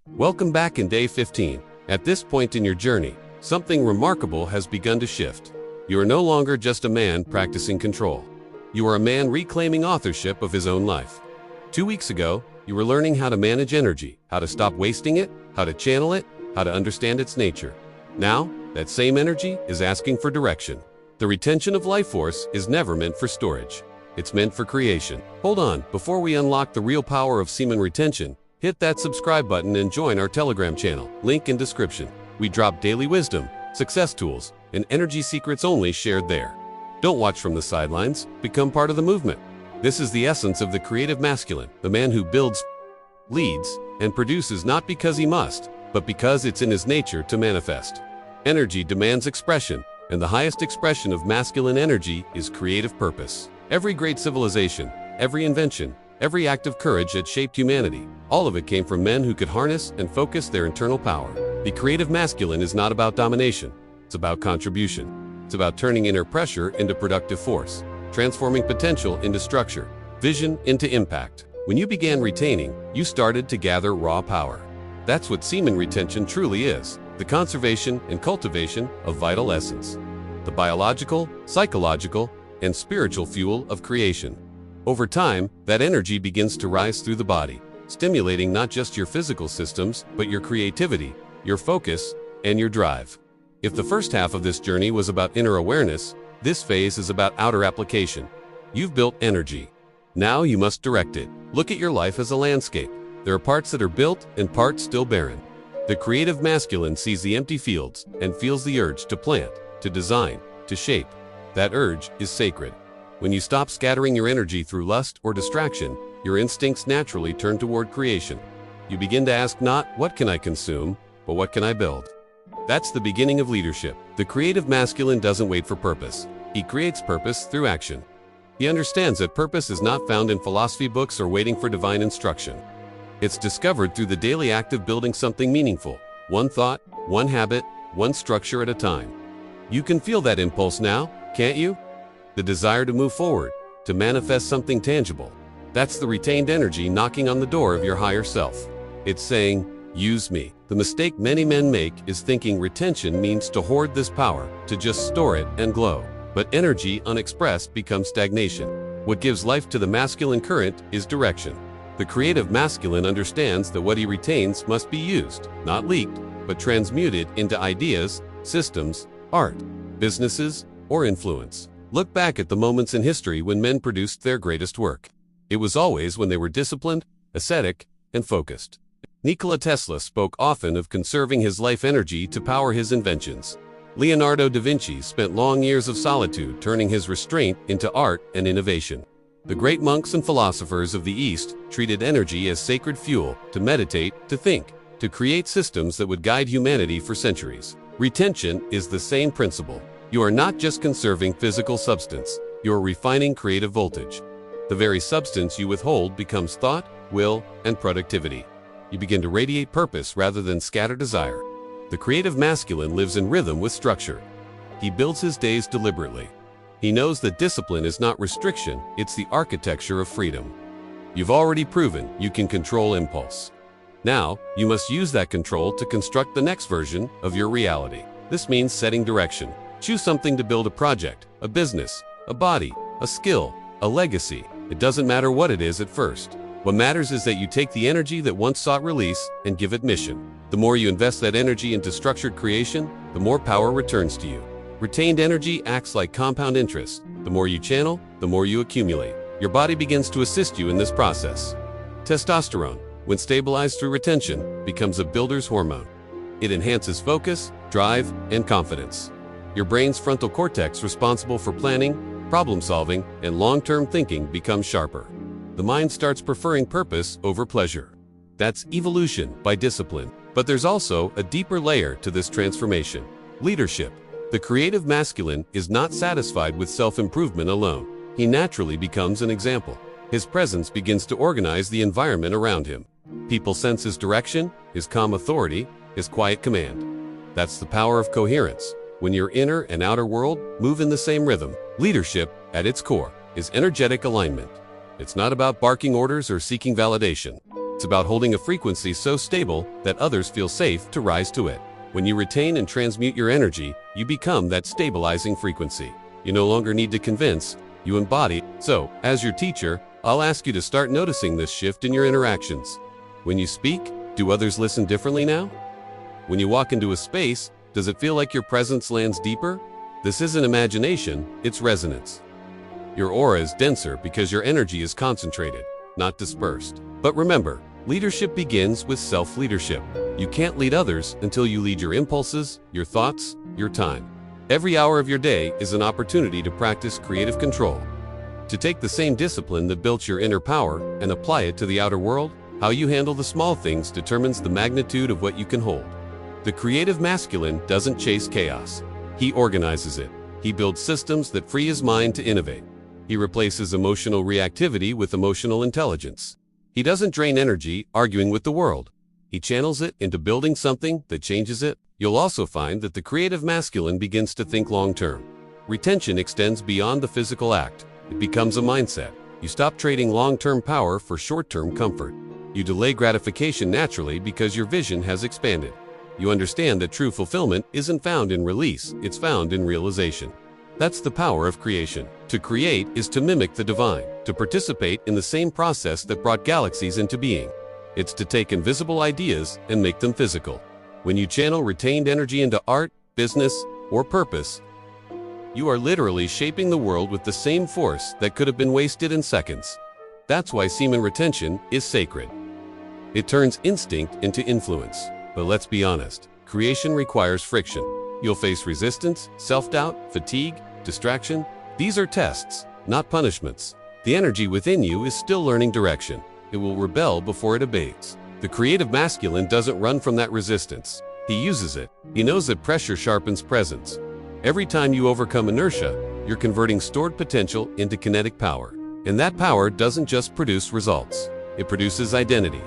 Welcome back in day 15. At this point in your journey, something remarkable has begun to shift. You are no longer just a man practicing control. You are a man reclaiming authorship of his own life. 2 weeks ago, you were learning how to manage energy, how to stop wasting it, how to channel it, how to understand its nature. Now, that same energy is asking for direction. The retention of life force is never meant for storage. It's meant for creation. Hold on, before we unlock the real power of semen retention, hit that subscribe button and join our Telegram channel, link in description. We drop daily wisdom, success tools, and energy secrets only shared there. Don't watch from the sidelines, become part of the movement. This is the essence of the creative masculine, the man who builds, leads, and produces not because he must, but because it's in his nature to manifest. Energy demands expression, and the highest expression of masculine energy is creative purpose. Every great civilization, every invention, every act of courage that shaped humanity, all of it came from men who could harness and focus their internal power. The creative masculine is not about domination, it's about contribution. It's about turning inner pressure into productive force, transforming potential into structure, vision into impact. When you began retaining, you started to gather raw power. That's what semen retention truly is, the conservation and cultivation of vital essence, the biological, psychological, and spiritual fuel of creation. Over time, that energy begins to rise through the body, stimulating not just your physical systems, but your creativity, your focus, and your drive. If the first half of this journey was about inner awareness, this phase is about outer application. You've built energy. Now you must direct it. Look at your life as a landscape. There are parts that are built and parts still barren. The creative masculine sees the empty fields and feels the urge to plant, to design, to shape. That urge is sacred. When you stop scattering your energy through lust or distraction, your instincts naturally turn toward creation. You begin to ask not, what can I consume, but what can I build? That's the beginning of leadership. The creative masculine doesn't wait for purpose. He creates purpose through action. He understands that purpose is not found in philosophy books or waiting for divine instruction. It's discovered through the daily act of building something meaningful, one thought, one habit, one structure at a time. You can feel that impulse now, can't you? The desire to move forward, to manifest something tangible. That's the retained energy knocking on the door of your higher self. It's saying, use me. The mistake many men make is thinking retention means to hoard this power, to just store it and glow. But energy unexpressed becomes stagnation. What gives life to the masculine current is direction. The creative masculine understands that what he retains must be used, not leaked, but transmuted into ideas, systems, art, businesses, or influence. Look back at the moments in history when men produced their greatest work. It was always when they were disciplined, ascetic, and focused. Nikola Tesla spoke often of conserving his life energy to power his inventions. Leonardo da Vinci spent long years of solitude turning his restraint into art and innovation. The great monks and philosophers of the East treated energy as sacred fuel to meditate, to think, to create systems that would guide humanity for centuries. Retention is the same principle. You are not just conserving physical substance, you are refining creative voltage. The very substance you withhold becomes thought, will, and productivity. You begin to radiate purpose rather than scatter desire. The creative masculine lives in rhythm with structure. He builds his days deliberately. He knows that discipline is not restriction, it's the architecture of freedom. You've already proven you can control impulse. Now, you must use that control to construct the next version of your reality. This means setting direction. Choose something to build a project, a business, a body, a skill, a legacy. It doesn't matter what it is at first. What matters is that you take the energy that once sought release and give it mission. The more you invest that energy into structured creation, the more power returns to you. Retained energy acts like compound interest. The more you channel, the more you accumulate. Your body begins to assist you in this process. Testosterone, when stabilized through retention, becomes a builder's hormone. It enhances focus, drive, and confidence. Your brain's frontal cortex, responsible for planning, problem solving, and long-term thinking, becomes sharper. The mind starts preferring purpose over pleasure. That's evolution by discipline. But there's also a deeper layer to this transformation. Leadership. The creative masculine is not satisfied with self-improvement alone. He naturally becomes an example. His presence begins to organize the environment around him. People sense his direction, his calm authority, his quiet command. That's the power of coherence. When your inner and outer world move in the same rhythm. Leadership, at its core, is energetic alignment. It's not about barking orders or seeking validation. It's about holding a frequency so stable that others feel safe to rise to it. When you retain and transmute your energy, you become that stabilizing frequency. You no longer need to convince, you embody. So, as your teacher, I'll ask you to start noticing this shift in your interactions. When you speak, do others listen differently now? When you walk into a space, does it feel like your presence lands deeper? This isn't imagination, it's resonance. Your aura is denser because your energy is concentrated, not dispersed. But remember, leadership begins with self-leadership. You can't lead others until you lead your impulses, your thoughts, your time. Every hour of your day is an opportunity to practice creative control. To take the same discipline that built your inner power and apply it to the outer world, how you handle the small things determines the magnitude of what you can hold. The creative masculine doesn't chase chaos. He organizes it. He builds systems that free his mind to innovate. He replaces emotional reactivity with emotional intelligence. He doesn't drain energy arguing with the world. He channels it into building something that changes it. You'll also find that the creative masculine begins to think long-term. Retention extends beyond the physical act. It becomes a mindset. You stop trading long-term power for short-term comfort. You delay gratification naturally because your vision has expanded. You understand that true fulfillment isn't found in release, it's found in realization. That's the power of creation. To create is to mimic the divine, to participate in the same process that brought galaxies into being. It's to take invisible ideas and make them physical. When you channel retained energy into art, business, or purpose, you are literally shaping the world with the same force that could have been wasted in seconds. That's why semen retention is sacred. It turns instinct into influence. But let's be honest, creation requires friction. You'll face resistance, self-doubt, fatigue, distraction. These are tests, not punishments. The energy within you is still learning direction. It will rebel before it obeys. The creative masculine doesn't run from that resistance. He uses it. He knows that pressure sharpens presence. Every time you overcome inertia, you're converting stored potential into kinetic power. And that power doesn't just produce results. It produces identity.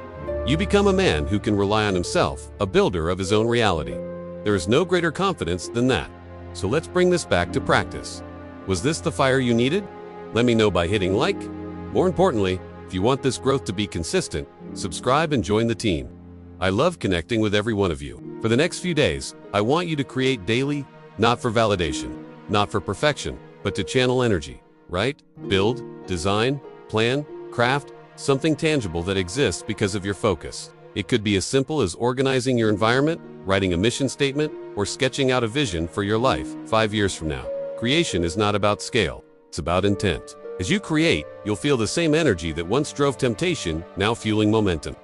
You become a man who can rely on himself, a builder of his own reality. There is no greater confidence than that. So let's bring this back to practice. Was this the fire you needed? Let me know by hitting like. More importantly, if you want this growth to be consistent, subscribe and join the team. I love connecting with every one of you. For the next few days, I want you to create daily, not for validation, not for perfection, but to channel energy, right? Build, design, plan, craft, something tangible that exists because of your focus. It could be as simple as organizing your environment, writing a mission statement, or sketching out a vision for your life 5 years from now. Creation is not about scale, it's about intent. As you create, you'll feel the same energy that once drove temptation, now fueling momentum.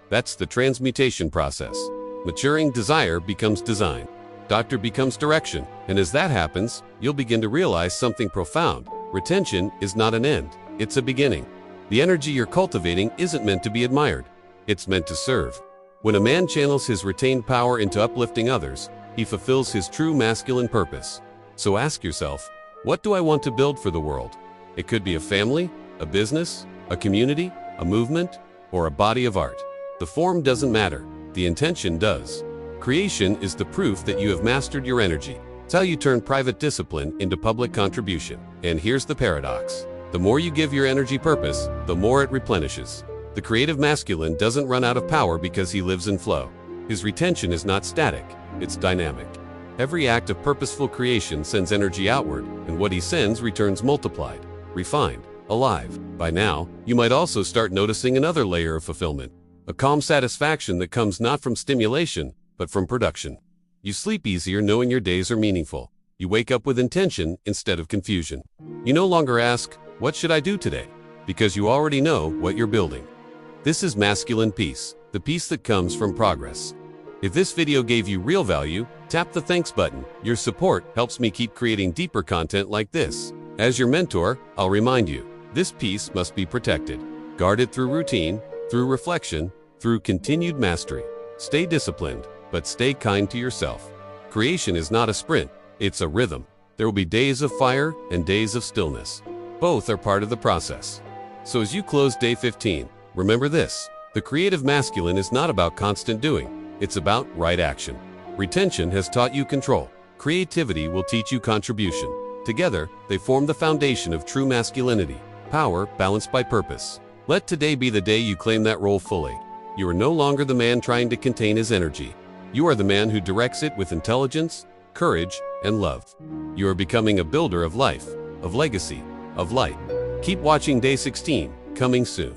That's the transmutation process. Maturing desire becomes design. Doctor becomes direction. And as that happens, you'll begin to realize something profound. Retention is not an end, it's a beginning. The energy you're cultivating isn't meant to be admired. It's meant to serve. When a man channels his retained power into uplifting others, he fulfills his true masculine purpose. So ask yourself, what do I want to build for the world? It could be a family, a business, a community, a movement, or a body of art. The form doesn't matter, the intention does. Creation is the proof that you have mastered your energy. It's how you turn private discipline into public contribution. And here's the paradox. The more you give your energy purpose, the more it replenishes. The creative masculine doesn't run out of power because he lives in flow. His retention is not static, it's dynamic. Every act of purposeful creation sends energy outward, and what he sends returns multiplied, refined, alive. By now, you might also start noticing another layer of fulfillment, a calm satisfaction that comes not from stimulation, but from production. You sleep easier knowing your days are meaningful. You wake up with intention instead of confusion. You no longer ask, what should I do today? Because you already know what you're building. This is masculine peace, the peace that comes from progress. If this video gave you real value, tap the thanks button. Your support helps me keep creating deeper content like this. As your mentor, I'll remind you, this peace must be protected. Guard it through routine, through reflection, through continued mastery. Stay disciplined, but stay kind to yourself. Creation is not a sprint, it's a rhythm. There will be days of fire and days of stillness. Both are part of the process. So as you close day 15, remember this: the creative masculine is not about constant doing, it's about right action. Retention has taught you control. Creativity will teach you contribution. Together, they form the foundation of true masculinity, power balanced by purpose. Let today be the day you claim that role fully. You are no longer the man trying to contain his energy. You are the man who directs it with intelligence, courage, and love. You are becoming a builder of life, of legacy, of light. Keep watching Day 16, coming soon.